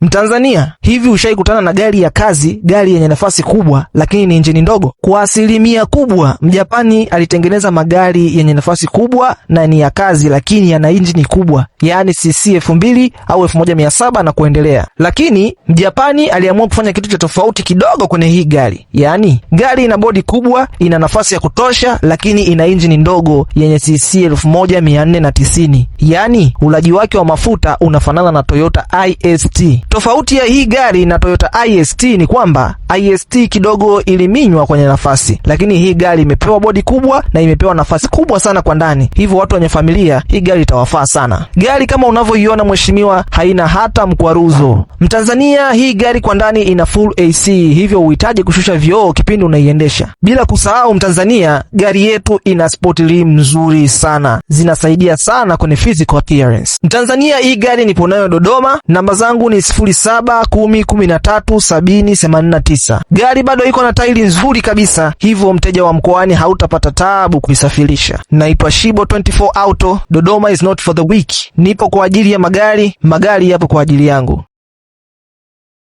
Mtanzania, hivi ushaikutana na gari ya kazi, gari yenye nafasi kubwa lakini ni injini ndogo? Kwa asilimia kubwa, Mjapani alitengeneza magari yenye nafasi kubwa na ni ya kazi lakini yana injini kubwa, yaani cc 2000 au 1700 na kuendelea. Lakini Mjapani aliamua kufanya kitu cha tofauti kidogo kwenye hii gari. Yaani, gari ina bodi kubwa, ina nafasi ya kutosha lakini ina injini ndogo yenye cc 1490. Yaani, ulaji wake wa mafuta unafanana na Toyota IST. Tofauti ya hii gari na Toyota IST ni kwamba IST kidogo iliminywa kwenye nafasi, lakini hii gari imepewa bodi kubwa na imepewa nafasi kubwa sana kwa ndani. Hivyo watu wenye familia, hii gari itawafaa sana. Gari kama unavyoiona mheshimiwa, haina hata mkwaruzo. Mtanzania, hii gari kwa ndani ina full AC, hivyo uhitaji kushusha vioo kipindi unaiendesha. Bila kusahau Mtanzania, gari yetu ina sport rim nzuri sana, zinasaidia sana kwenye physical appearance. Mtanzania, hii gari nipo nayo Dodoma, namba zangu ni 0710137089. Gari bado iko na tairi nzuri kabisa, hivyo mteja wa mkoani hautapata taabu kuisafirisha. Naitwa Shibo 24 Auto. Dodoma is not for the weak. Nipo kwa ajili ya magari yapo kwa ajili yangu.